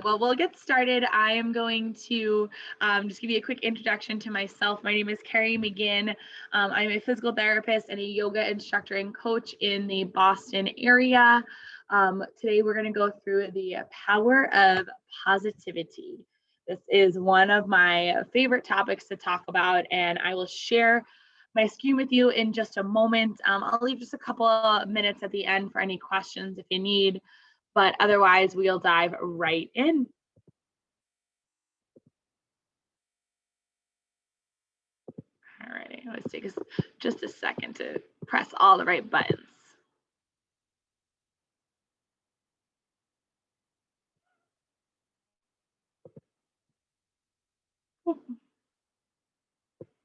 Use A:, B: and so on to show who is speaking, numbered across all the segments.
A: Well, we'll get started. I am going to just give you a quick introduction to myself. My name is Carrie McGinn. I'm a physical therapist and a yoga instructor and coach in the Boston area. Today, we're going to go through the power of positivity. This is one of my favorite topics to talk about, and I will share my screen with you in just a moment. I'll leave just a couple of minutes at the end for any questions if you need. But otherwise, we'll dive right in. All righty, let's take just a second to press all the right buttons.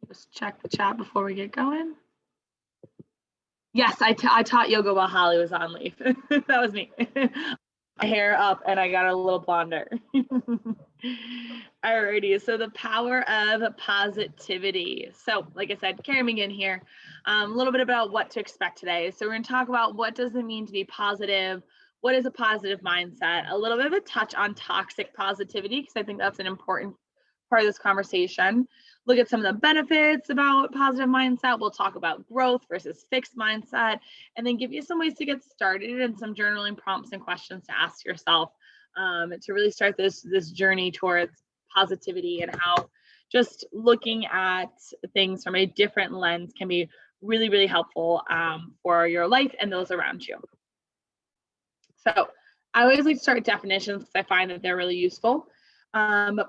A: Just check the chat before we get going. Yes, I taught yoga while Holly was on leave. That was me. My hair up and I got a little blonder. Alrighty, so the power of positivity. So like I said, Carrie McGinn here. A little bit about what to expect today. So we're going to talk about what does it mean to be positive, what is a positive mindset, a little bit of a touch on toxic positivity, because I think that's an important part of this conversation. Look at some of the benefits about positive mindset. We'll talk about growth versus fixed mindset, and then give you some ways to get started and some journaling prompts and questions to ask yourself to really start this journey towards positivity, and how just looking at things from a different lens can be really, really helpful for your life and those around you. So I always like to start with definitions because I find that they're really useful.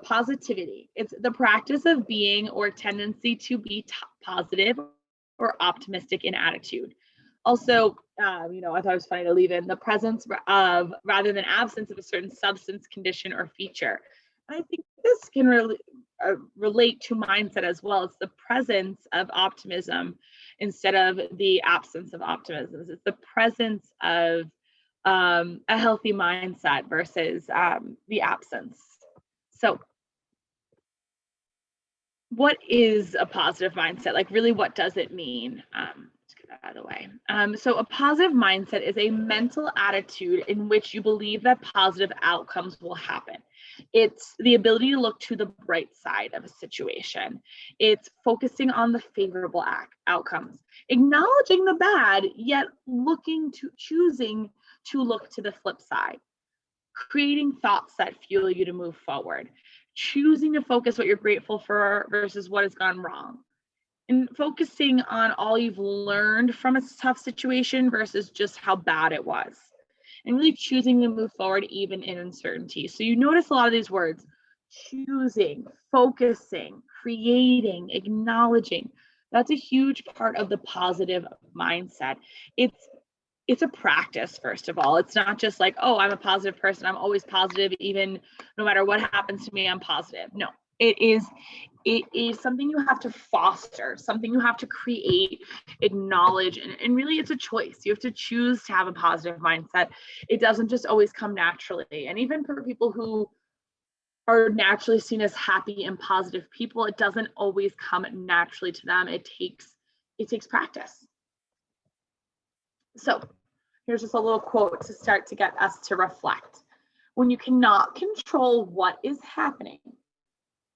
A: Positivity, it's the practice of being or tendency to be positive or optimistic in attitude. Also, I thought it was funny to leave in the presence of rather than absence of a certain substance, condition, or feature. And I think this can really relate to mindset as well. It's the presence of optimism instead of the absence of optimism. It's the presence of a healthy mindset versus the absence. So what is a positive mindset? Like, really, what does it mean? Let's get that out of the way. So a positive mindset is a mental attitude in which you believe that positive outcomes will happen. It's the ability to look to the bright side of a situation. It's focusing on the favorable outcomes, acknowledging the bad, yet choosing to look to the flip side, creating thoughts that fuel you to move forward, choosing to focus what you're grateful for versus what has gone wrong, and focusing on all you've learned from a tough situation versus just how bad it was, and really choosing to move forward even in uncertainty. So you notice a lot of these words: choosing, focusing, creating, acknowledging. That's a huge part of the positive mindset. It's a practice, first of all. It's not just like, oh, I'm a positive person, I'm always positive, even no matter what happens to me, I'm positive. No, it is something you have to foster, something you have to create, acknowledge, and really it's a choice. You have to choose to have a positive mindset. It doesn't just always come naturally. And even for people who are naturally seen as happy and positive people, it doesn't always come naturally to them. It takes practice. So here's just a little quote to start to get us to reflect. When you cannot control what is happening,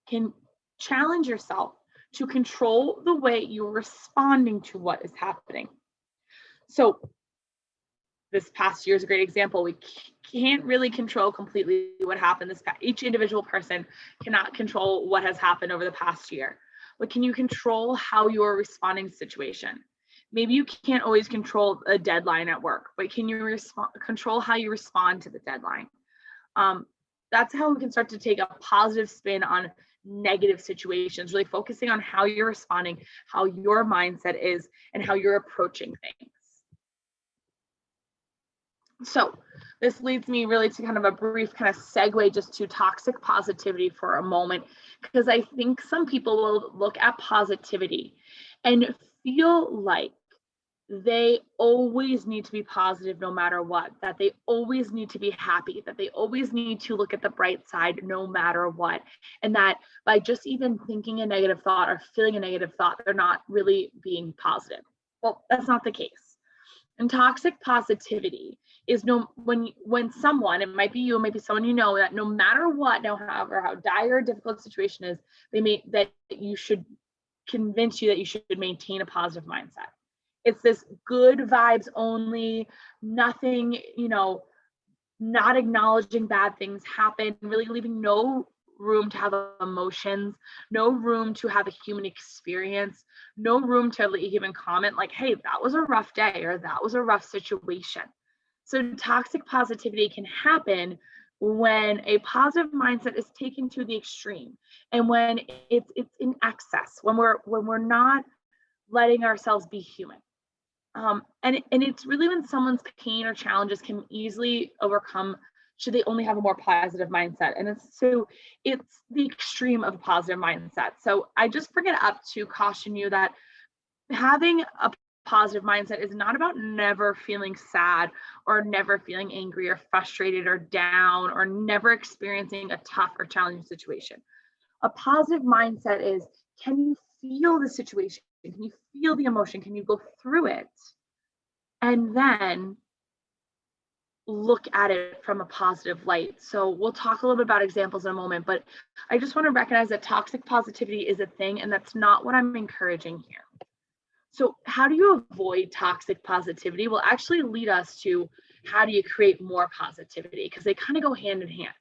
A: can challenge yourself to control the way you're responding to what is happening. So this past year is a great example. We can't really control completely what happened each individual person cannot control what has happened over the past year. But can you control how you're responding to the situation? Maybe you can't always control a deadline at work, but can you control how you respond to the deadline? That's how we can start to take a positive spin on negative situations, really focusing on how you're responding, how your mindset is, and how you're approaching things. So this leads me really to kind of a brief kind of segue just to toxic positivity for a moment, because I think some people will look at positivity and feel like they always need to be positive no matter what, that they always need to be happy, that they always need to look at the bright side no matter what, and that by just even thinking a negative thought or feeling a negative thought, they're not really being positive. Well, that's not the case. And toxic positivity is when someone, it might be you, it might be someone you know, that no matter what, no however how dire or difficult the situation is, that you should convince you that you should maintain a positive mindset. It's this good vibes only, nothing, not acknowledging bad things happen, really leaving no room to have emotions, no room to have a human experience, no room to even comment like, hey, that was a rough day or that was a rough situation. So toxic positivity can happen when a positive mindset is taken to the extreme, and when it's in excess, when we're not letting ourselves be human. And it's really when someone's pain or challenges can easily overcome should they only have a more positive mindset. And it's the extreme of a positive mindset. So I just bring it up to caution you that having a positive mindset is not about never feeling sad or never feeling angry or frustrated or down or never experiencing a tough or challenging situation. A positive mindset is, can you feel the situation? Can you feel the emotion? Can you go through it? And then look at it from a positive light. So we'll talk a little bit about examples in a moment, but I just want to recognize that toxic positivity is a thing, and that's not what I'm encouraging here. So how do you avoid toxic positivity? Will actually lead us to how do you create more positivity, because they kind of go hand in hand.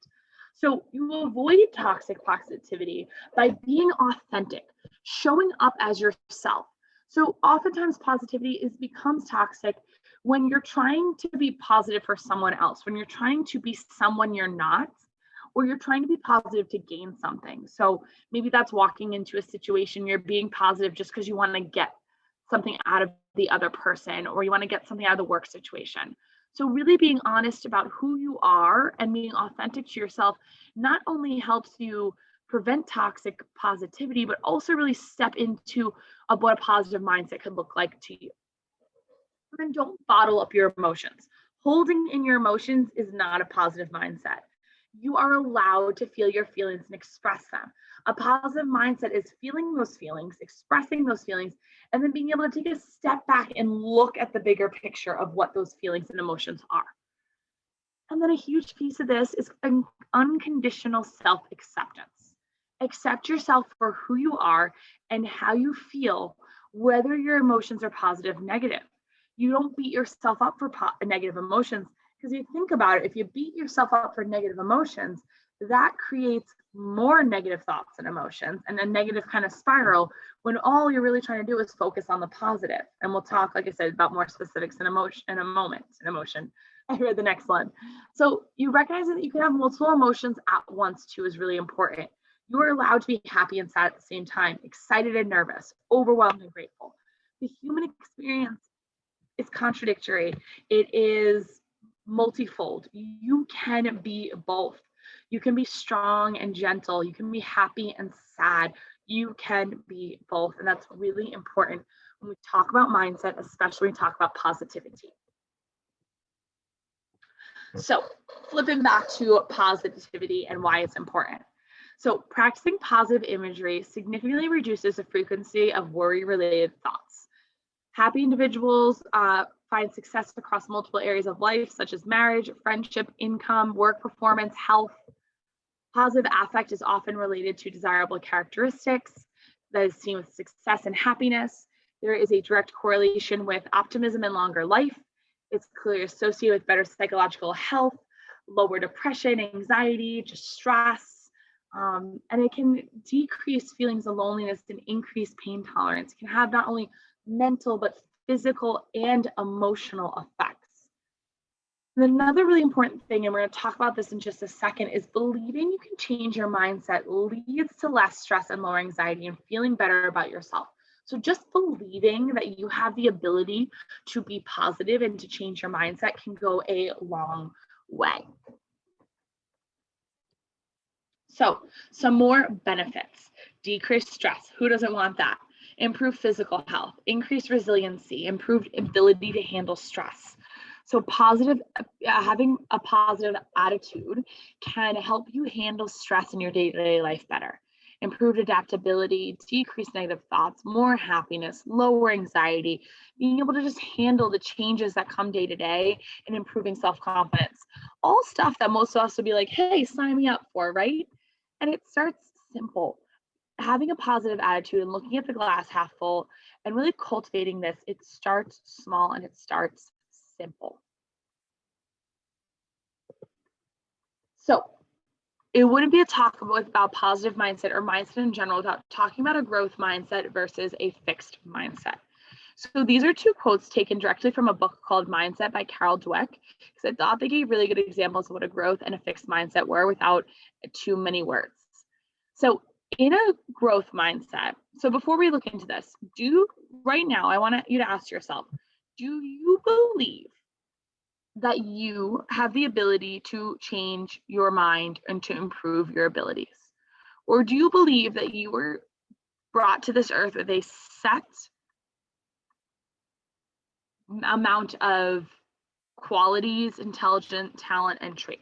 A: So you avoid toxic positivity by being authentic, showing up as yourself. So oftentimes positivity becomes toxic when you're trying to be positive for someone else, when you're trying to be someone you're not, or you're trying to be positive to gain something. So maybe that's walking into a situation, you're being positive just because you want to get something out of the other person, or you want to get something out of the work situation. So really being honest about who you are and being authentic to yourself not only helps you prevent toxic positivity, but also really step into what a positive mindset could look like to you. And don't bottle up your emotions. Holding in your emotions is not a positive mindset. You are allowed to feel your feelings and express them. A positive mindset is feeling those feelings, expressing those feelings, and then being able to take a step back and look at the bigger picture of what those feelings and emotions are. And then a huge piece of this is an unconditional self-acceptance. Accept yourself for who you are and how you feel, whether your emotions are positive or negative. You don't beat yourself up for negative emotions, because you think about it, if you beat yourself up for negative emotions, that creates more negative thoughts and emotions and a negative kind of spiral, when all you're really trying to do is focus on the positive. And we'll talk, like I said, about more specifics in a moment. I read the next one. So you recognize that you can have multiple emotions at once too is really important. You are allowed to be happy and sad at the same time, excited and nervous, overwhelmed and grateful. The human experience is contradictory. It is multifold. You can be both. You can be strong and gentle. You can be happy and sad. You can be both. And that's really important when we talk about mindset, especially when we talk about positivity. So flipping back to positivity and why it's important. So practicing positive imagery significantly reduces the frequency of worry-related thoughts. Happy individuals find success across multiple areas of life, such as marriage, friendship, income, work performance, health. Positive affect is often related to desirable characteristics that is seen with success and happiness. There is a direct correlation with optimism and longer life. It's clearly associated with better psychological health, lower depression, anxiety, just stress. And it can decrease feelings of loneliness and increase pain tolerance. It can have not only mental, but physical and emotional effects. And another really important thing, and we're going to talk about this in just a second, is believing you can change your mindset leads to less stress and lower anxiety and feeling better about yourself. So just believing that you have the ability to be positive and to change your mindset can go a long way. So some more benefits: decrease stress. Who doesn't want that? Improve physical health, increase resiliency, improved ability to handle stress. So having a positive attitude can help you handle stress in your day-to-day life better. improved adaptability, decreased negative thoughts, more happiness, lower anxiety, being able to just handle the changes that come day to day, and improving self-confidence. All stuff that most of us would be like, hey, sign me up for, right? And it starts simple. Having a positive attitude and looking at the glass half full and really cultivating this, it starts small and it starts simple. So it wouldn't be a talk about positive mindset or mindset in general without talking about a growth mindset versus a fixed mindset. So these are two quotes taken directly from a book called Mindset by Carol Dweck, because I thought they gave really good examples of what a growth and a fixed mindset were without too many words. So in a growth mindset, so before we look into this, right now, I want you to ask yourself, do you believe that you have the ability to change your mind and to improve your abilities? Or do you believe that you were brought to this earth with a set amount of qualities, intelligence, talent, and trait?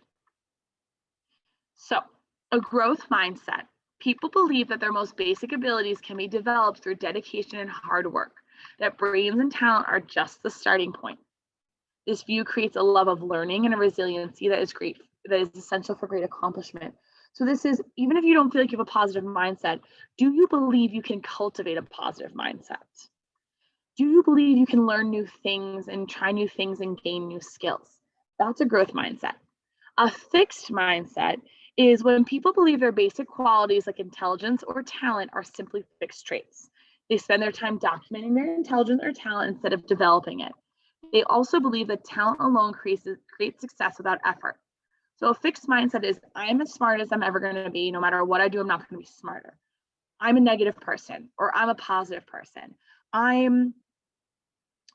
A: So, a growth mindset. People believe that their most basic abilities can be developed through dedication and hard work, that brains and talent are just the starting point. This view creates a love of learning and a resiliency that is essential for great accomplishment. So this is, even if you don't feel like you have a positive mindset, do you believe you can cultivate a positive mindset? Do you believe you can learn new things and try new things and gain new skills? That's a growth mindset. A fixed mindset is when people believe their basic qualities like intelligence or talent are simply fixed traits. They spend their time documenting their intelligence or talent instead of developing it. They also believe that talent alone creates success without effort. So a fixed mindset is, I'm as smart as I'm ever going to be. No matter what I do, I'm not going to be smarter. I'm a negative person, or I'm a positive person. I'm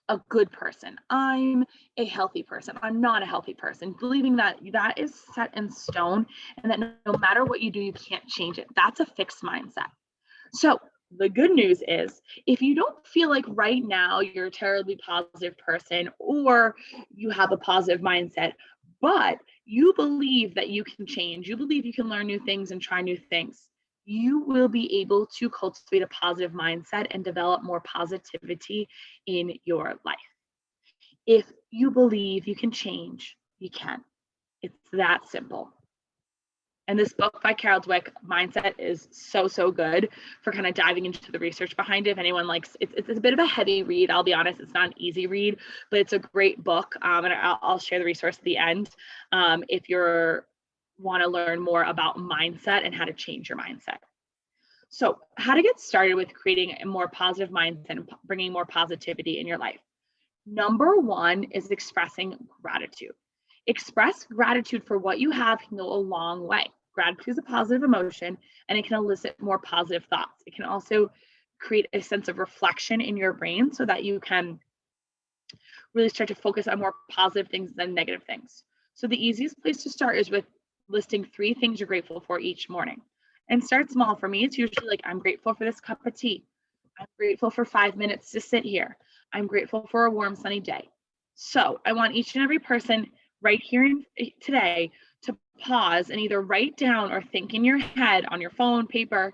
A: a good person. I'm a healthy person. I'm not a healthy person. Believing that that is set in stone and that no matter what you do, you can't change it. That's a fixed mindset. So the good news is, if you don't feel like right now you're a terribly positive person or you have a positive mindset, but you believe that you can change, you believe you can learn new things and try new things, you will be able to cultivate a positive mindset and develop more positivity in your life. If you believe you can change, you can. It's that simple. And this book by Carol Dweck, Mindset, is so good for kind of diving into the research behind it. If anyone likes, it's a bit of a heavy read. I'll be honest, it's not an easy read, but it's a great book. And I'll share the resource at the end if you want to learn more about mindset and how to change your mindset. So, how to get started with creating a more positive mindset and bringing more positivity in your life. Number one is expressing gratitude. Express gratitude for what you have can go a long way. Gratitude is a positive emotion and it can elicit more positive thoughts. It can also create a sense of reflection in your brain so that you can really start to focus on more positive things than negative things. So the easiest place to start is with listing 3 things you're grateful for each morning. And start small. For me, it's usually like, I'm grateful for this cup of tea. I'm grateful for 5 minutes to sit here. I'm grateful for a warm, sunny day. So I want each and every person right here today to pause and either write down or think in your head on your phone, paper.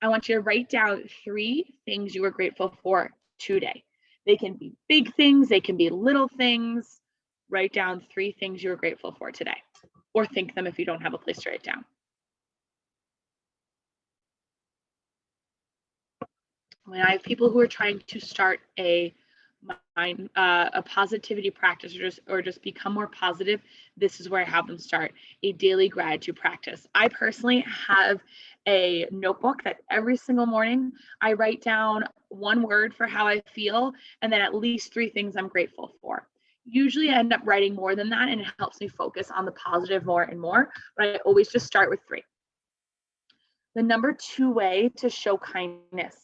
A: I want you to write down 3 things you are grateful for today. They can be big things, they can be little things. Write down 3 things you're grateful for today, or think them if you don't have a place to write down. When I have people who are trying to start a positivity practice or just become more positive, this is where I have them start a daily gratitude practice. I personally have a notebook that every single morning I write down 1 word for how I feel and then at least 3 things I'm grateful for. Usually I end up writing more than that and it helps me focus on the positive more and more, but I always just start with 3. The number 2 way to show kindness.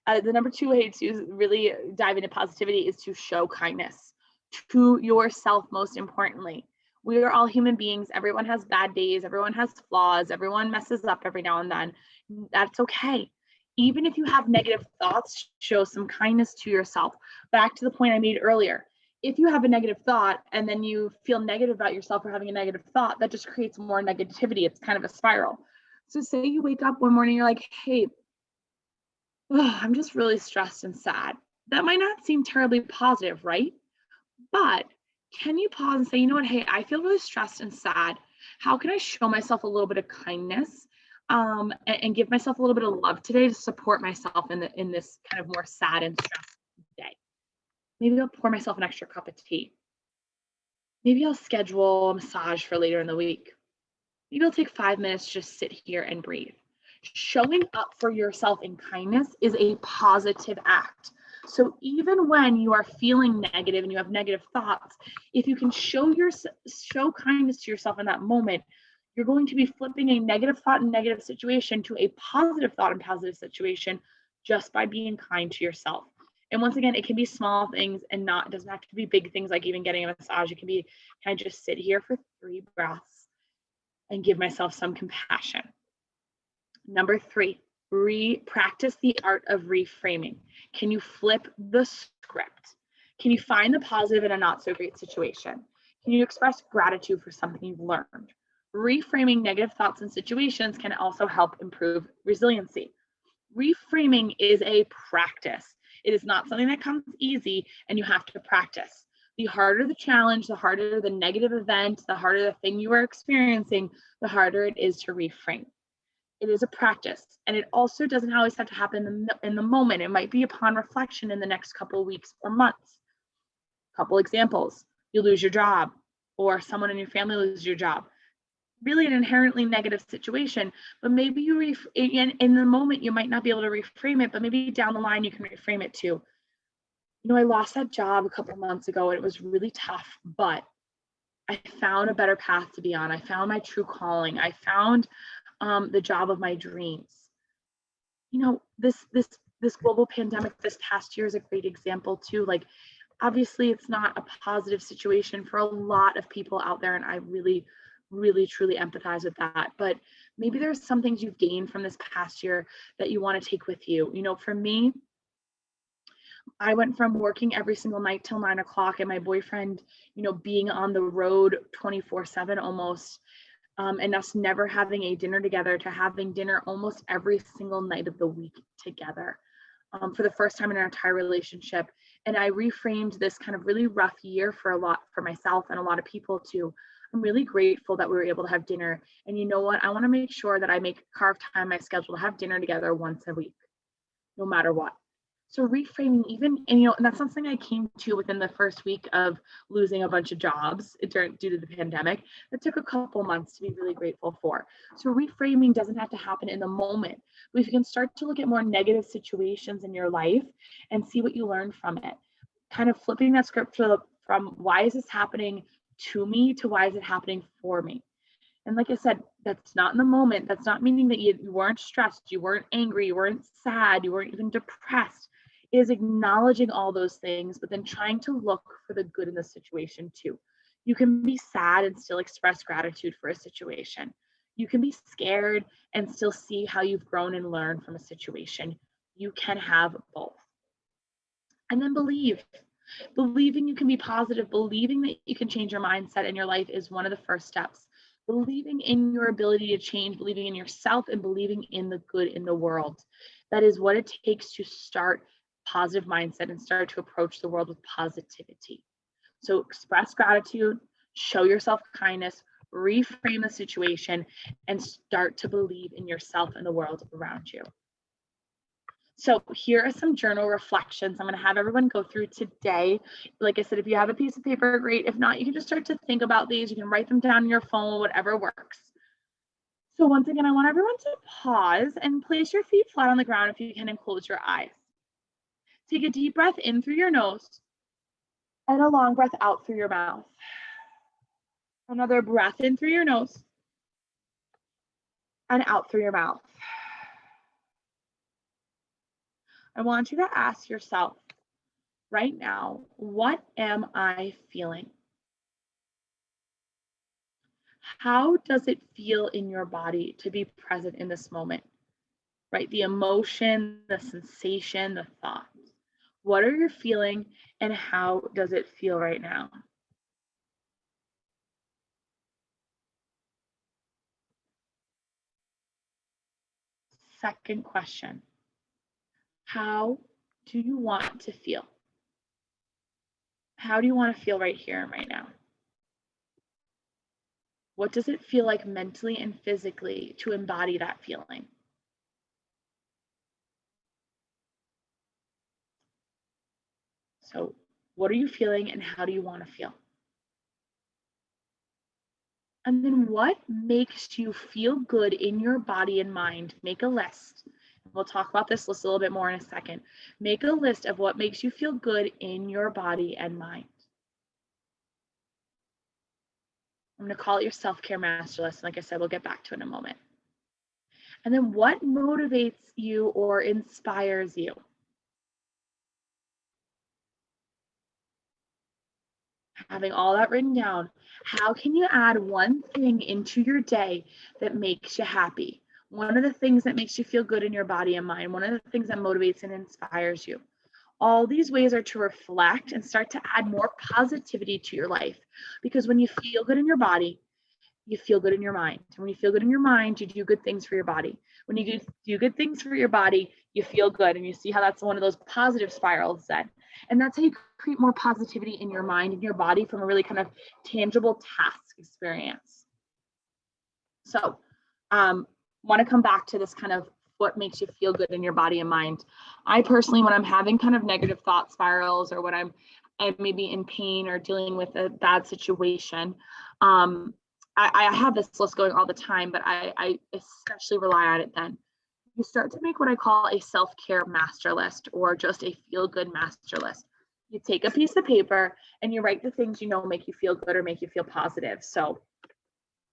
A: The number 2 way to really dive into positivity is to show kindness to yourself, most importantly. We are all human beings. Everyone has bad days. Everyone has flaws. Everyone messes up every now and then. That's okay. Even if you have negative thoughts, show some kindness to yourself. Back to the point I made earlier. If you have a negative thought and then you feel negative about yourself for having a negative thought, that just creates more negativity. It's kind of a spiral. So say you wake up one morning, you're like, hey, I'm just really stressed and sad. That might not seem terribly positive, right? But can you pause and say, you know what? Hey, I feel really stressed and sad. How can I show myself a little bit of kindness, and give myself a little bit of love today to support myself in this kind of more sad and stressed day? Maybe I'll pour myself an extra cup of tea. Maybe I'll schedule a massage for later in the week. Maybe I'll take 5 minutes to just sit here and breathe. Showing up for yourself in kindness is a positive act. So even when you are feeling negative and you have negative thoughts, if you can show kindness to yourself in that moment, you're going to be flipping a negative thought and negative situation to a positive thought and positive situation just by being kind to yourself. And once again, it can be small things and not, it doesn't have to be big things like even getting a massage. It can be, can I just sit here for 3 breaths and give myself some compassion? Number 3, practice the art of reframing. Can you flip the script? Can you find the positive in a not so great situation? Can you express gratitude for something you've learned? Reframing negative thoughts and situations can also help improve resiliency. Reframing is a practice. It is not something that comes easy, and you have to practice. The harder the challenge, the harder the negative event, the harder the thing you are experiencing, the harder it is to reframe. It is a practice, and it also doesn't always have to happen in the moment. It might be upon reflection in the next couple of weeks or months. Couple examples: you lose your job, or someone in your family loses your job. Really an inherently negative situation, but maybe in the moment you might not be able to reframe it, but maybe down the line you can reframe it to, I lost that job a couple of months ago and it was really tough, but I found a better path to be on. I found my true calling. I found the job of my dreams. This global pandemic this past year is a great example too. Like, obviously it's not a positive situation for a lot of people out there, and I really, really truly empathize with that. But maybe there's some things you've gained from this past year that you want to take with you. For me, I went from working every single night till 9 o'clock, and my boyfriend, being on the road 24/7 almost, and us never having a dinner together, to having dinner almost every single night of the week together, for the first time in our entire relationship. And I reframed this kind of really rough year for myself and a lot of people too. I'm really grateful that we were able to have dinner. And you know what? I want to make sure that I carve time in my schedule to have dinner together once a week, no matter what. So reframing, and that's something I came to within the first week of losing a bunch of jobs due to the pandemic. It took a couple months to be really grateful for. So reframing doesn't have to happen in the moment, but if you can start to look at more negative situations in your life and see what you learn from it, kind of flipping that script from why is this happening to me to why is it happening for me. And like I said, that's not in the moment. That's not meaning that you weren't stressed, you weren't angry, you weren't sad, you weren't even depressed. It is acknowledging all those things, but then trying to look for the good in the situation too. You can be sad and still express gratitude for a situation. You can be scared and still see how you've grown and learned from a situation. You can have both. And then believing you can be positive, believing that you can change your mindset in your life is one of the first steps. Believing in your ability to change, believing in yourself, and believing in the good in the world. That is what it takes to start positive mindset and start to approach the world with positivity. So express gratitude, show yourself kindness, reframe the situation, and start to believe in yourself and the world around you. So here are some journal reflections I'm going to have everyone go through today. Like I said, if you have a piece of paper, great. If not, you can just start to think about these. You can write them down on your phone, whatever works. So once again, I want everyone to pause and place your feet flat on the ground if you can, and close your eyes. Take a deep breath in through your nose and a long breath out through your mouth. Another breath in through your nose and out through your mouth. I want you to ask yourself right now, what am I feeling? How does it feel in your body to be present in this moment, right? The emotion, the sensation, the thoughts. What are you feeling and how does it feel right now? second question. How do you want to feel? How do you want to feel right here and right now? What does it feel like mentally and physically to embody that feeling? So, what are you feeling and how do you want to feel? And then what makes you feel good in your body and mind? Make a list. We'll talk about this list a little bit more in a second. Make a list of what makes you feel good in your body and mind. I'm going to call it your self-care master list. Like I said, we'll get back to it in a moment. And then what motivates you or inspires you? Having all that written down, how can you add one thing into your day that makes you happy? One of the things that makes you feel good in your body and mind, one of the things that motivates and inspires you. All these ways are to reflect and start to add more positivity to your life. Because when you feel good in your body, you feel good in your mind. And when you feel good in your mind, you do good things for your body. When you do good things for your body, you feel good. And you see how that's one of those positive spirals then. And that's how you create more positivity in your mind and your body from a really kind of tangible task experience. So want to come back to this kind of what makes you feel good in your body and mind. I personally, when I'm having kind of negative thought spirals or when I'm maybe in pain or dealing with a bad situation, I have this list going all the time, but I especially rely on it then. You start to make what I call a self-care master list or just a feel-good master list. You take a piece of paper and you write the things you know make you feel good or make you feel positive. So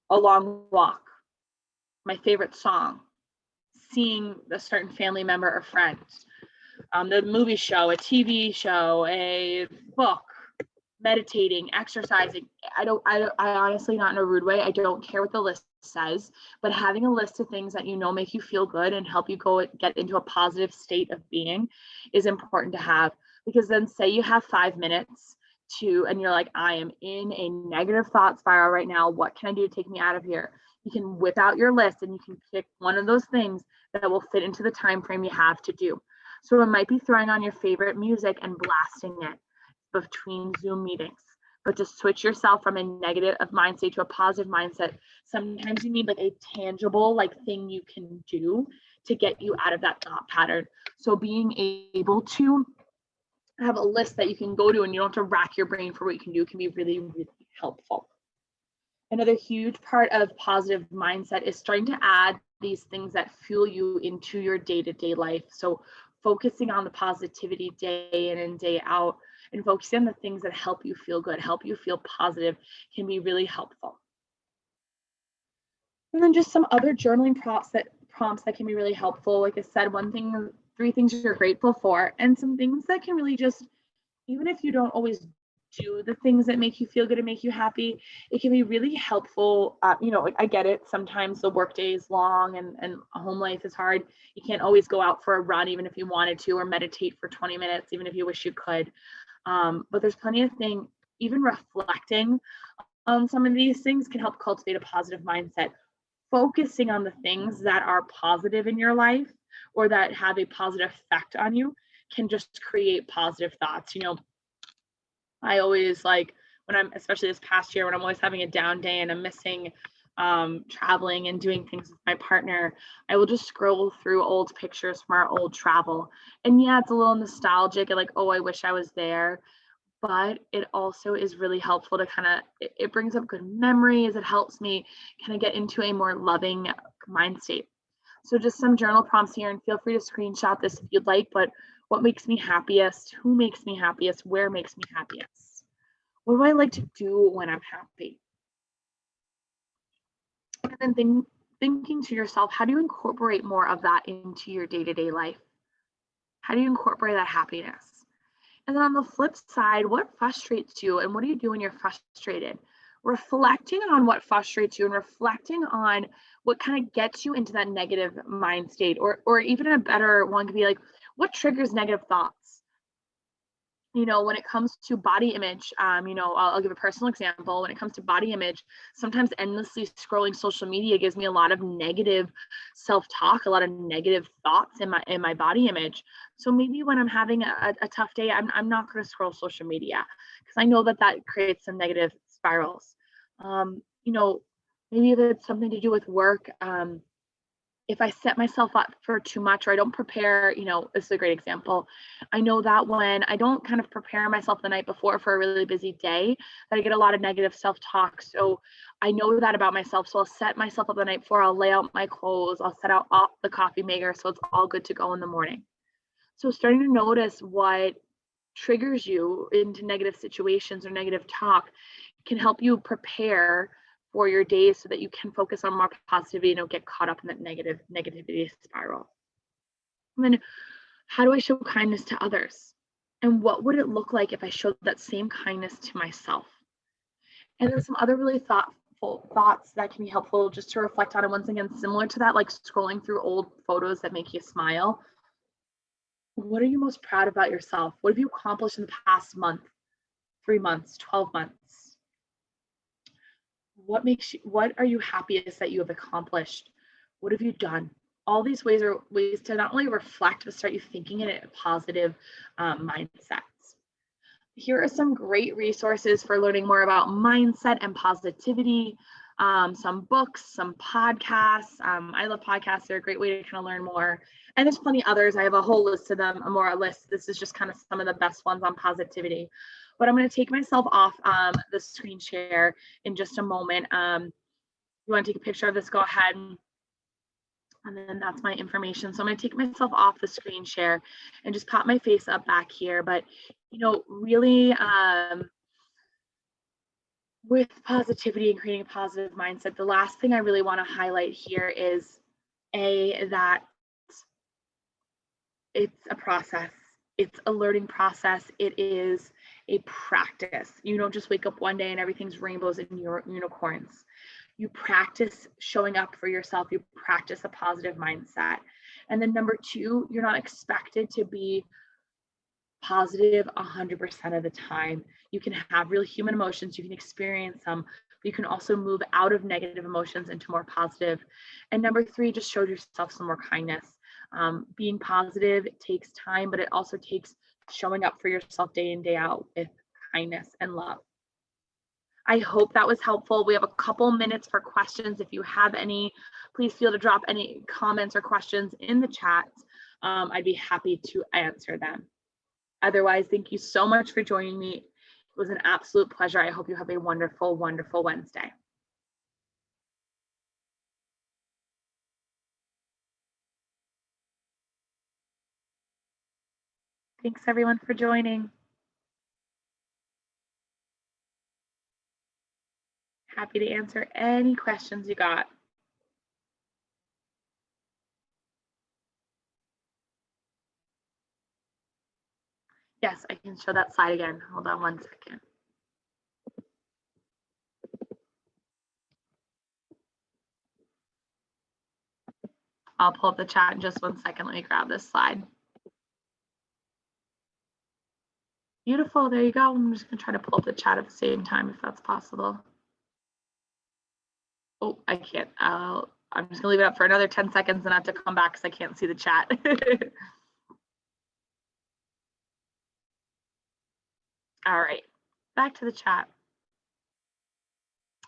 A: a long walk, my favorite song, seeing a certain family member or friend, the movie show, a TV show, a book, meditating, exercising. I honestly, not in a rude way, I don't care what the list says, but having a list of things that you know make you feel good and help you go get into a positive state of being is important to have. Because then say you have 5 minutes and you're like, I am in a negative thought spiral right now. What can I do to take me out of here? You can whip out your list and you can pick one of those things that will fit into the time frame you have to do. So it might be throwing on your favorite music and blasting it between Zoom meetings, but to switch yourself from a negative mindset to a positive mindset. Sometimes you need like a tangible thing you can do to get you out of that thought pattern. So being able to have a list that you can go to and you don't have to rack your brain for what you can do can be really, really helpful. Another huge part of positive mindset is starting to add these things that fuel you into your day-to-day life. So focusing on the positivity day in and day out and focusing on the things that help you feel good, help you feel positive can be really helpful. And then just some other journaling prompts that can be really helpful. Like I said, 3 things you're grateful for, and some things that can really just, even if you don't always do the things that make you feel good and make you happy, it can be really helpful. I get it. Sometimes the workday is long and home life is hard. You can't always go out for a run, even if you wanted to, or meditate for 20 minutes, even if you wish you could. But there's plenty of things, even reflecting on some of these things can help cultivate a positive mindset. Focusing on the things that are positive in your life or that have a positive effect on you can just create positive thoughts. I always especially this past year, when I'm always having a down day and I'm missing traveling and doing things with my partner, I will just scroll through old pictures from our old travel. And yeah, it's a little nostalgic and oh, I wish I was there. But it also is really helpful to it brings up good memories. It helps me kind of get into a more loving mind state. So just some journal prompts here, and feel free to screenshot this if you'd like, but what makes me happiest? Who makes me happiest? Where makes me happiest? What do I like to do when I'm happy? And then thinking to yourself, how do you incorporate more of that into your day-to-day life? How do you incorporate that happiness? And then on the flip side, what frustrates you and what do you do when you're frustrated? Reflecting on what frustrates you and reflecting on what kind of gets you into that negative mind state, or even a better one could be what triggers negative thoughts? When it comes to body image, I'll give a personal example. When it comes to body image, sometimes endlessly scrolling social media gives me a lot of negative self-talk, a lot of negative thoughts in my body image. So maybe when I'm having a tough day, I'm not going to scroll social media because I know that creates some negative spirals. Maybe if it's something to do with work, if I set myself up for too much or I don't prepare, this is a great example. I know that when I don't kind of prepare myself the night before for a really busy day, that I get a lot of negative self-talk. So I know that about myself. So I'll set myself up the night before, I'll lay out my clothes, I'll set out the coffee maker so it's all good to go in the morning. So starting to notice what triggers you into negative situations or negative talk can help you prepare for your days so that you can focus on more positivity and don't get caught up in that negativity spiral. And then how do I show kindness to others? And what would it look like if I showed that same kindness to myself? And then some other really thoughtful thoughts that can be helpful just to reflect on. And once again, similar to that, like scrolling through old photos that make you smile. What are you most proud about yourself? What have you accomplished in the past month, 3 months, 12 months? What are you happiest that you have accomplished? What have you done? All these ways are ways to not only reflect, but start you thinking in a positive mindset. Here are some great resources for learning more about mindset and positivity. Some books, some podcasts. I love podcasts. They're a great way to kind of learn more. And there's plenty others. I have a whole list of them, a list. This is just kind of some of the best ones on positivity. But I'm going to take myself off the screen share in just a moment. You want to take a picture of this, go ahead. And then that's my information. So I'm going to take myself off the screen share and just pop my face up back here. But, really with positivity and creating a positive mindset, the last thing I really want to highlight here is that it's a process. It's a learning process. It is a practice. You don't just wake up one day and everything's rainbows and unicorns. You practice showing up for yourself. You practice a positive mindset. And then number 2, you're not expected to be positive 100% of the time. You can have real human emotions. You can experience them. But you can also move out of negative emotions into more positive. And number 3, just show yourself some more kindness. Being positive takes time, but it also takes showing up for yourself day in, day out with kindness and love. I hope that was helpful. We have a couple minutes for questions. If you have any, please feel to drop any comments or questions in the chat. I'd be happy to answer them. Otherwise, thank you so much for joining me. It was an absolute pleasure. I hope you have a wonderful, wonderful Wednesday. Thanks everyone for joining. Happy to answer any questions you got. Yes, I can show that slide again. Hold on one second. I'll pull up the chat in just 1 second. Let me grab this slide. Beautiful, there you go. I'm just gonna try to pull up the chat at the same time if that's possible. Oh, I can't. I'm just gonna leave it up for another 10 seconds and I have to come back because I can't see the chat. All right, back to the chat.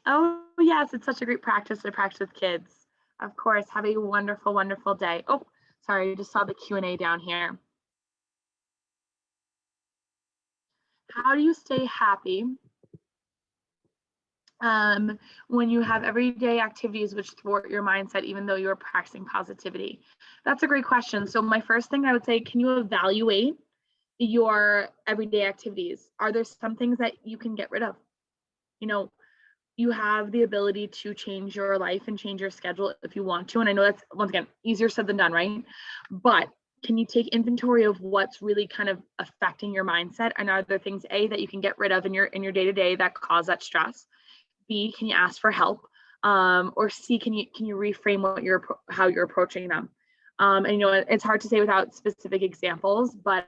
A: Oh yes, it's such a great practice to practice with kids. Of course, have a wonderful, wonderful day. Oh, sorry, I just saw the Q&A down here. How do you stay happy when you have everyday activities which thwart your mindset, even though you're practicing positivity? That's a great question. So my first thing I would say, can you evaluate your everyday activities? Are there some things that you can get rid of? You have the ability to change your life and change your schedule if you want to. And I know that's, once again, easier said than done, right? But can you take inventory of what's really kind of affecting your mindset? And are there things, A, that you can get rid of in your day-to-day that cause that stress? B, can you ask for help? Or C, can you reframe how you're approaching them? And it's hard to say without specific examples, but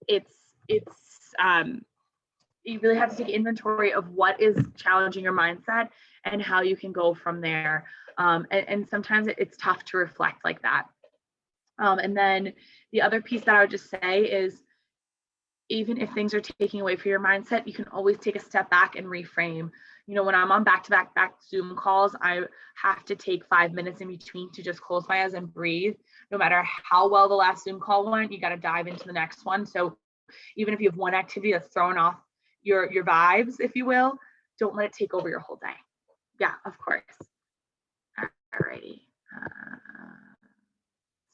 A: It's you really have to take inventory of what is challenging your mindset and how you can go from there. And sometimes it's tough to reflect like that. And then the other piece that I would just say is, even if things are taking away from your mindset, you can always take a step back and reframe. When I'm on back Zoom calls, I have to take 5 minutes in between to just close my eyes and breathe. No matter how well the last Zoom call went, you got to dive into the next one. So even if you have one activity that's throwing off your vibes, if you will, don't let it take over your whole day. Yeah, of course. Alrighty.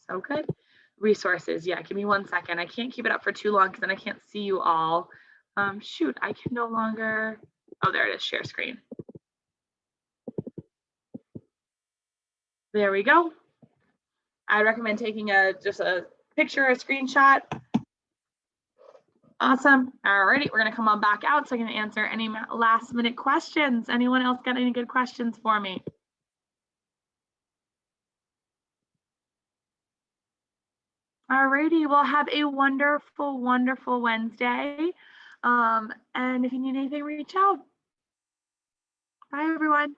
A: So good. Resources. Yeah, give me 1 second. I can't keep it up for too long because then I can't see you all. Shoot, I can no longer. Oh, there it is. Share screen. There we go. I recommend taking just a picture, a screenshot. Awesome. Alrighty, we're gonna come on back out so I can answer any last minute questions. Anyone else got any good questions for me? Alrighty, well, have a wonderful, wonderful Wednesday. And if you need anything, reach out. Bye, everyone.